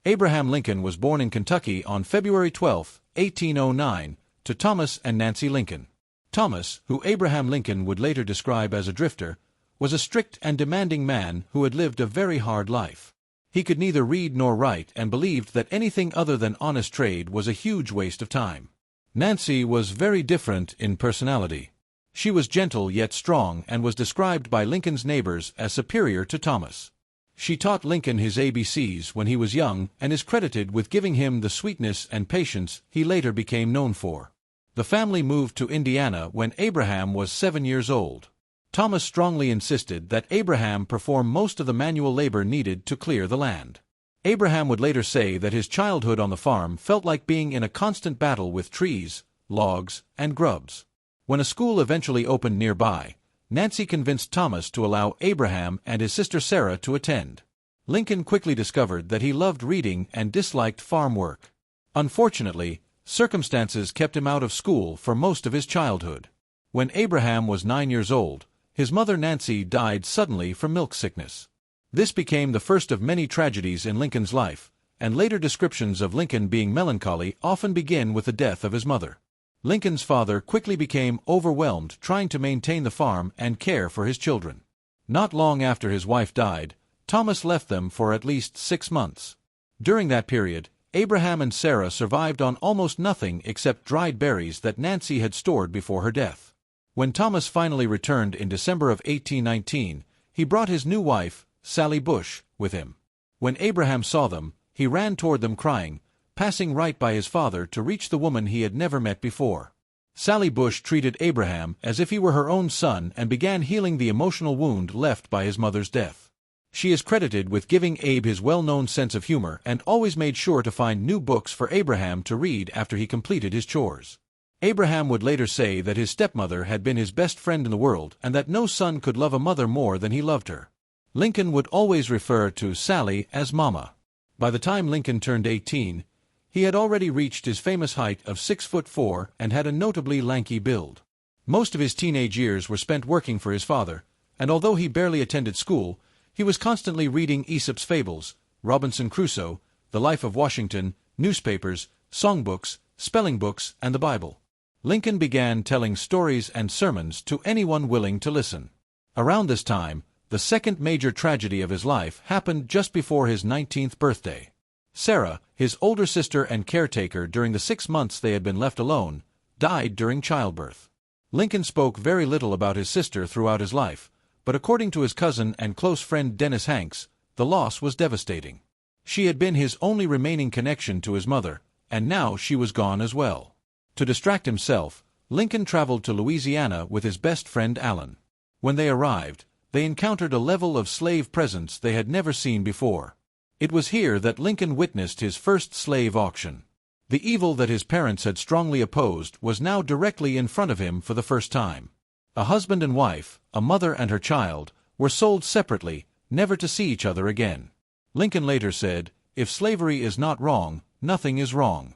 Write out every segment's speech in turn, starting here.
Abraham Lincoln was born in Kentucky on February 12, 1809, to Thomas and Nancy Lincoln. Thomas, who Abraham Lincoln would later describe as a drifter, was a strict and demanding man who had lived a very hard life. He could neither read nor write and believed that anything other than honest trade was a huge waste of time. Nancy was very different in personality. She was gentle yet strong and was described by Lincoln's neighbors as superior to Thomas. She taught Lincoln his ABCs when he was young and is credited with giving him the sweetness and patience he later became known for. The family moved to Indiana when Abraham was 7 years old. Thomas strongly insisted that Abraham perform most of the manual labor needed to clear the land. Abraham would later say that his childhood on the farm felt like being in a constant battle with trees, logs, and grubs. When a school eventually opened nearby, Nancy convinced Thomas to allow Abraham and his sister Sarah to attend. Lincoln quickly discovered that he loved reading and disliked farm work. Unfortunately, circumstances kept him out of school for most of his childhood. When Abraham was 9 years old, his mother Nancy died suddenly from milk sickness. This became the first of many tragedies in Lincoln's life, and later descriptions of Lincoln being melancholy often begin with the death of his mother. Lincoln's father quickly became overwhelmed trying to maintain the farm and care for his children. Not long after his wife died, Thomas left them for at least 6 months. During that period, Abraham and Sarah survived on almost nothing except dried berries that Nancy had stored before her death. When Thomas finally returned in December of 1819, he brought his new wife, Sally Bush, with him. When Abraham saw them, he ran toward them crying, passing right by his father to reach the woman he had never met before. Sally Bush treated Abraham as if he were her own son and began healing the emotional wound left by his mother's death. She is credited with giving Abe his well-known sense of humor and always made sure to find new books for Abraham to read after he completed his chores. Abraham would later say that his stepmother had been his best friend in the world and that no son could love a mother more than he loved her. Lincoln would always refer to Sally as Mama. By the time Lincoln turned 18, he had already reached his famous height of 6'4" and had a notably lanky build. Most of his teenage years were spent working for his father, and although he barely attended school, he was constantly reading Aesop's fables, Robinson Crusoe, The Life of Washington, newspapers, songbooks, spelling books, and the Bible. Lincoln began telling stories and sermons to anyone willing to listen. Around this time, the second major tragedy of his life happened just before his 19th birthday. Sarah, his older sister and caretaker during the 6 months they had been left alone, died during childbirth. Lincoln spoke very little about his sister throughout his life, but according to his cousin and close friend Dennis Hanks, the loss was devastating. She had been his only remaining connection to his mother, and now she was gone as well. To distract himself, Lincoln traveled to Louisiana with his best friend Allen. When they arrived, they encountered a level of slave presence they had never seen before. It was here that Lincoln witnessed his first slave auction. The evil that his parents had strongly opposed was now directly in front of him for the first time. A husband and wife, a mother and her child, were sold separately, never to see each other again. Lincoln later said, "If slavery is not wrong, nothing is wrong."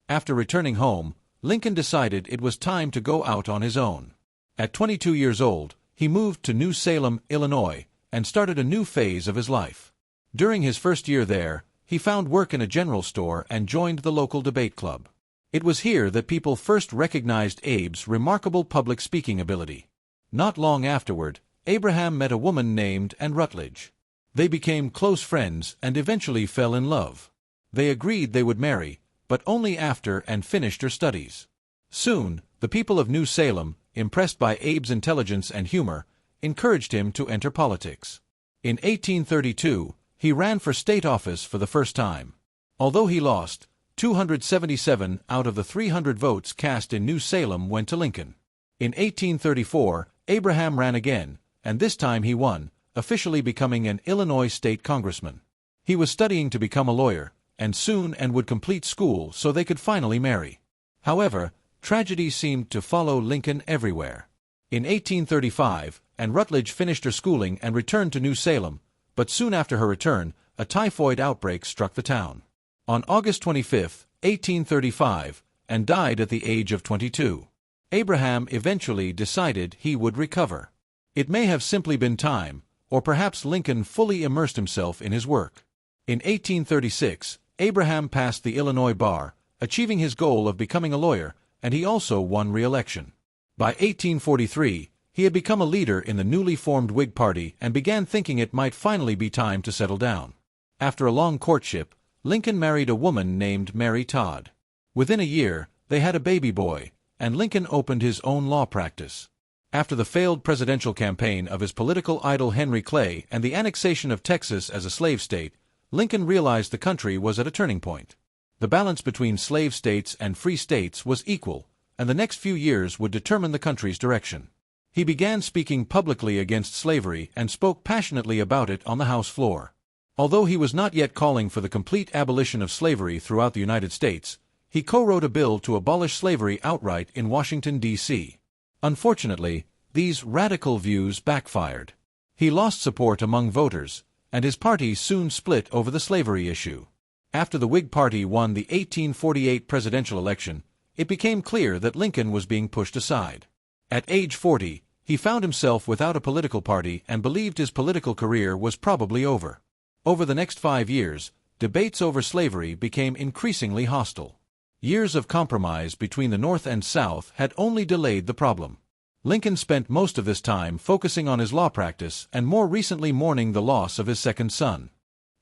After returning home, Lincoln decided it was time to go out on his own. At 22 years old, he moved to New Salem, Illinois, and started a new phase of his life. During his first year there, he found work in a general store and joined the local debate club. It was here that people first recognized Abe's remarkable public speaking ability. Not long afterward, Abraham met a woman named Anne Rutledge. They became close friends and eventually fell in love. They agreed they would marry, but only after Anne finished her studies. Soon, the people of New Salem, impressed by Abe's intelligence and humor, encouraged him to enter politics. In 1832, he ran for state office for the first time. Although he lost, 277 out of the 300 votes cast in New Salem went to Lincoln. In 1834, Abraham ran again, and this time he won, officially becoming an Illinois state congressman. He was studying to become a lawyer, and soon would complete school so they could finally marry. However, tragedy seemed to follow Lincoln everywhere. In 1835, Anne Rutledge finished her schooling and returned to New Salem, but soon after her return, a typhoid outbreak struck the town. On August 25, 1835, Anne died at the age of 22. Abraham eventually decided he would recover. It may have simply been time, or perhaps Lincoln fully immersed himself in his work. In 1836, Abraham passed the Illinois bar, achieving his goal of becoming a lawyer, and he also won re-election. By 1843, he had become a leader in the newly formed Whig Party and began thinking it might finally be time to settle down. After a long courtship, Lincoln married a woman named Mary Todd. Within a year, they had a baby boy, and Lincoln opened his own law practice. After the failed presidential campaign of his political idol Henry Clay and the annexation of Texas as a slave state, Lincoln realized the country was at a turning point. The balance between slave states and free states was equal, and the next few years would determine the country's direction. He began speaking publicly against slavery and spoke passionately about it on the House floor. Although he was not yet calling for the complete abolition of slavery throughout the United States, he co-wrote a bill to abolish slavery outright in Washington, D.C. Unfortunately, these radical views backfired. He lost support among voters, and his party soon split over the slavery issue. After the Whig Party won the 1848 presidential election, it became clear that Lincoln was being pushed aside. At age 40, he found himself without a political party and believed his political career was probably over. Over the next 5 years, debates over slavery became increasingly hostile. Years of compromise between the North and South had only delayed the problem. Lincoln spent most of this time focusing on his law practice and more recently mourning the loss of his second son.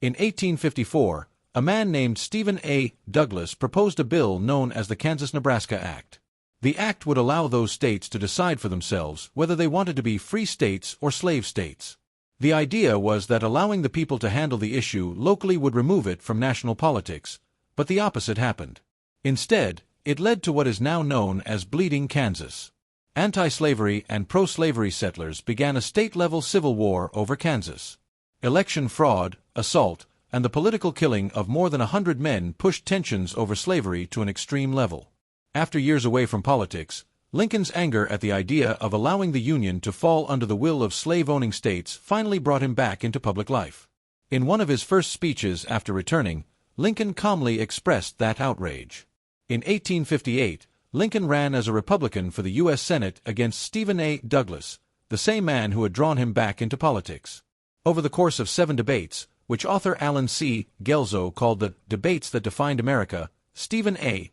In 1854, a man named Stephen A. Douglas proposed a bill known as the Kansas-Nebraska Act. The act would allow those states to decide for themselves whether they wanted to be free states or slave states. The idea was that allowing the people to handle the issue locally would remove it from national politics, but the opposite happened. Instead, it led to what is now known as Bleeding Kansas. Anti-slavery and pro-slavery settlers began a state-level civil war over Kansas. Election fraud, assault, and the political killing of more than 100 men pushed tensions over slavery to an extreme level. After years away from politics, Lincoln's anger at the idea of allowing the Union to fall under the will of slave-owning states finally brought him back into public life. In one of his first speeches after returning, Lincoln calmly expressed that outrage. In 1858, Lincoln ran as a Republican for the U.S. Senate against Stephen A. Douglas, the same man who had drawn him back into politics. Over the course of 7 debates, which author Alan C. Gelzo called the debates that defined America, Stephen A.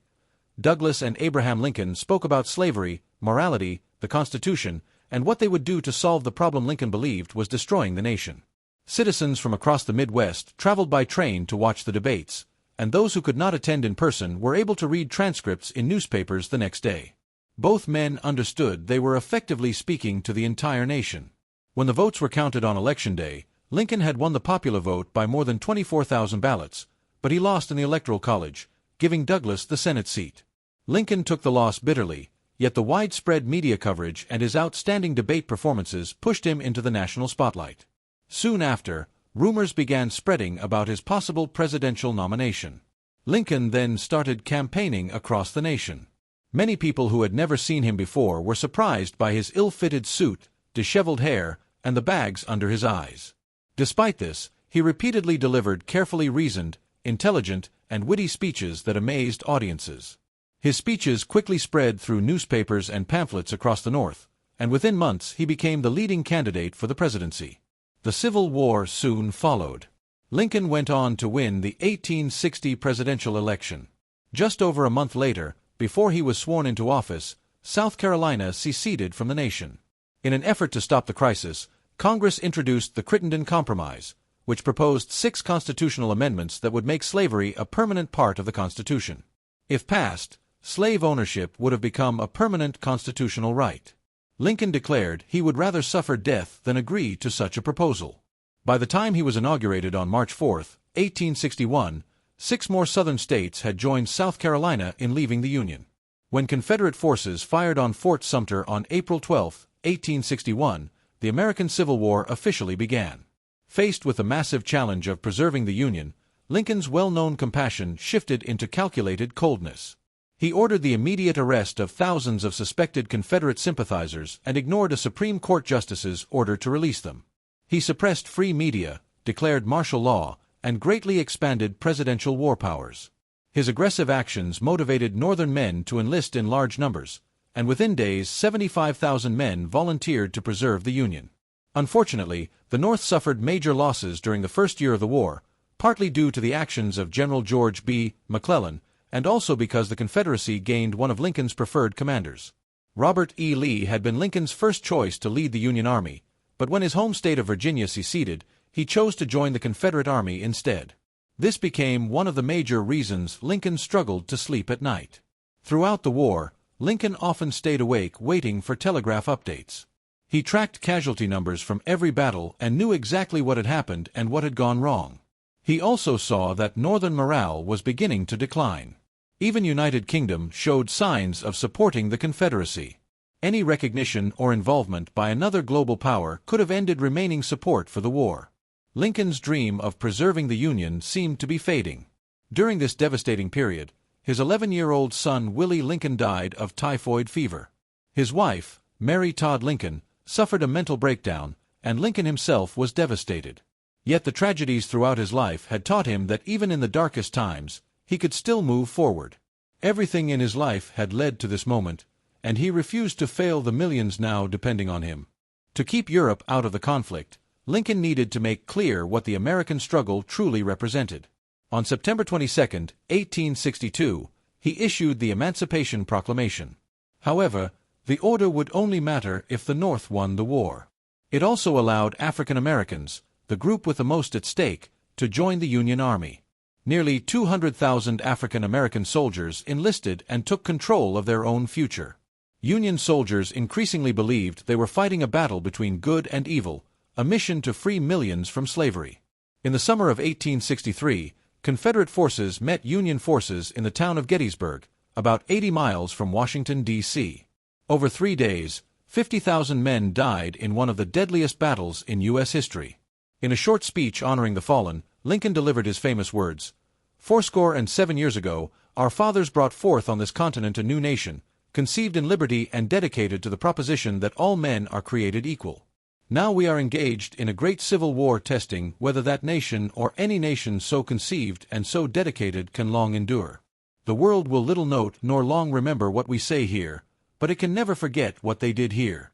Douglas and Abraham Lincoln spoke about slavery, morality, the Constitution, and what they would do to solve the problem Lincoln believed was destroying the nation. Citizens from across the Midwest traveled by train to watch the debates, and those who could not attend in person were able to read transcripts in newspapers the next day. Both men understood they were effectively speaking to the entire nation. When the votes were counted on Election Day, Lincoln had won the popular vote by more than 24,000 ballots, but he lost in the Electoral College, giving Douglas the Senate seat. Lincoln took the loss bitterly, yet the widespread media coverage and his outstanding debate performances pushed him into the national spotlight. Soon after, rumors began spreading about his possible presidential nomination. Lincoln then started campaigning across the nation. Many people who had never seen him before were surprised by his ill-fitted suit, disheveled hair, and the bags under his eyes. Despite this, he repeatedly delivered carefully reasoned, intelligent, and witty speeches that amazed audiences. His speeches quickly spread through newspapers and pamphlets across the North, and within months he became the leading candidate for the presidency. The Civil War soon followed. Lincoln went on to win the 1860 presidential election. Just over a month later, before he was sworn into office, South Carolina seceded from the nation. In an effort to stop the crisis, Congress introduced the Crittenden Compromise, which proposed 6 constitutional amendments that would make slavery a permanent part of the Constitution. If passed, slave ownership would have become a permanent constitutional right. Lincoln declared he would rather suffer death than agree to such a proposal. By the time he was inaugurated on March 4, 1861, 6 more Southern states had joined South Carolina in leaving the Union. When Confederate forces fired on Fort Sumter on April 12, 1861, the American Civil War officially began. Faced with the massive challenge of preserving the Union, Lincoln's well-known compassion shifted into calculated coldness. He ordered the immediate arrest of thousands of suspected Confederate sympathizers and ignored a Supreme Court justice's order to release them. He suppressed free media, declared martial law, and greatly expanded presidential war powers. His aggressive actions motivated Northern men to enlist in large numbers, and within days 75,000 men volunteered to preserve the Union. Unfortunately, the North suffered major losses during the first year of the war, partly due to the actions of General George B. McClellan, and also because the Confederacy gained one of Lincoln's preferred commanders. Robert E. Lee had been Lincoln's first choice to lead the Union Army, but when his home state of Virginia seceded, he chose to join the Confederate Army instead. This became one of the major reasons Lincoln struggled to sleep at night. Throughout the war, Lincoln often stayed awake waiting for telegraph updates. He tracked casualty numbers from every battle and knew exactly what had happened and what had gone wrong. He also saw that Northern morale was beginning to decline. Even United Kingdom showed signs of supporting the Confederacy. Any recognition or involvement by another global power could have ended remaining support for the war. Lincoln's dream of preserving the Union seemed to be fading. During this devastating period, his 11-year-old son Willie Lincoln died of typhoid fever. His wife, Mary Todd Lincoln, suffered a mental breakdown, and Lincoln himself was devastated. Yet the tragedies throughout his life had taught him that even in the darkest times, he could still move forward. Everything in his life had led to this moment, and he refused to fail the millions now depending on him. To keep Europe out of the conflict, Lincoln needed to make clear what the American struggle truly represented. On September 22, 1862, he issued the Emancipation Proclamation. However, the order would only matter if the North won the war. It also allowed African Americans, the group with the most at stake, to join the Union Army. Nearly 200,000 African American soldiers enlisted and took control of their own future. Union soldiers increasingly believed they were fighting a battle between good and evil, a mission to free millions from slavery. In the summer of 1863, Confederate forces met Union forces in the town of Gettysburg, about 80 miles from Washington, D.C. Over 3 days, 50,000 men died in one of the deadliest battles in U.S. history. In a short speech honoring the fallen, Lincoln delivered his famous words, "47 years ago, our fathers brought forth on this continent a new nation, conceived in liberty and dedicated to the proposition that all men are created equal. Now we are engaged in a great civil war testing whether that nation or any nation so conceived and so dedicated can long endure. The world will little note nor long remember what we say here, but it can never forget what they did here."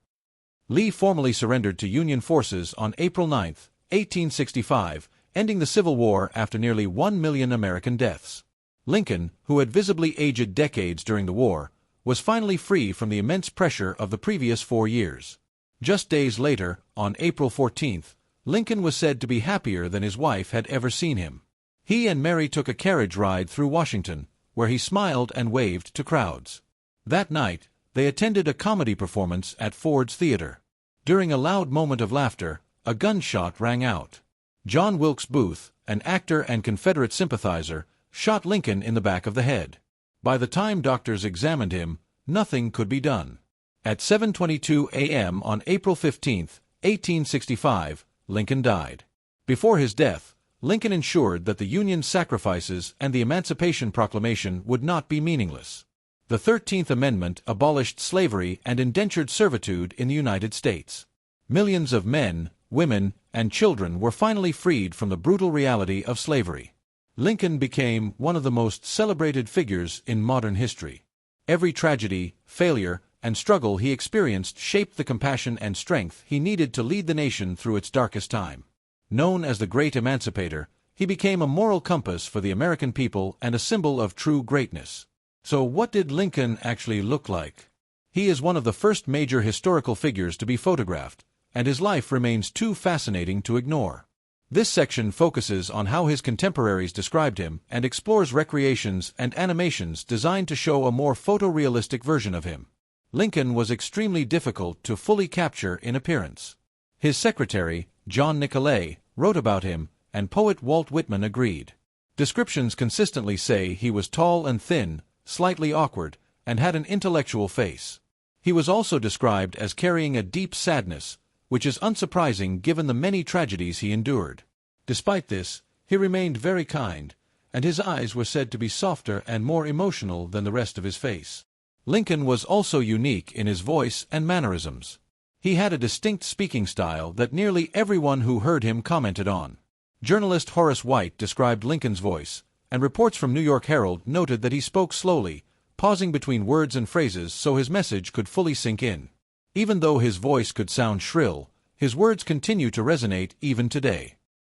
Lee formally surrendered to Union forces on April 9, 1865, ending the Civil War after nearly 1 million American deaths. Lincoln, who had visibly aged decades during the war, was finally free from the immense pressure of the previous 4 years. Just days later, on April 14th, Lincoln was said to be happier than his wife had ever seen him. He and Mary took a carriage ride through Washington, where he smiled and waved to crowds. That night, they attended a comedy performance at Ford's Theater. During a loud moment of laughter, a gunshot rang out. John Wilkes Booth, an actor and Confederate sympathizer, shot Lincoln in the back of the head. By the time doctors examined him, nothing could be done. At 7:22 a.m. on April 15, 1865, Lincoln died. Before his death, Lincoln ensured that the Union's sacrifices and the Emancipation Proclamation would not be meaningless. The 13th Amendment abolished slavery and indentured servitude in the United States. Millions of men, women, and children were finally freed from the brutal reality of slavery. Lincoln became one of the most celebrated figures in modern history. Every tragedy, failure, and struggle he experienced shaped the compassion and strength he needed to lead the nation through its darkest time. Known as the Great Emancipator, he became a moral compass for the American people and a symbol of true greatness. So what did Lincoln actually look like? He is one of the first major historical figures to be photographed, and his life remains too fascinating to ignore. This section focuses on how his contemporaries described him and explores recreations and animations designed to show a more photorealistic version of him. Lincoln was extremely difficult to fully capture in appearance. His secretary, John Nicolay, wrote about him, and poet Walt Whitman agreed. Descriptions consistently say he was tall and thin, slightly awkward, and had an intellectual face. He was also described as carrying a deep sadness, which is unsurprising given the many tragedies he endured. Despite this, he remained very kind, and his eyes were said to be softer and more emotional than the rest of his face. Lincoln was also unique in his voice and mannerisms. He had a distinct speaking style that nearly everyone who heard him commented on. Journalist Horace White described Lincoln's voice, and reports from New York Herald noted that he spoke slowly, pausing between words and phrases so his message could fully sink in. Even though his voice could sound shrill, his words continue to resonate even today.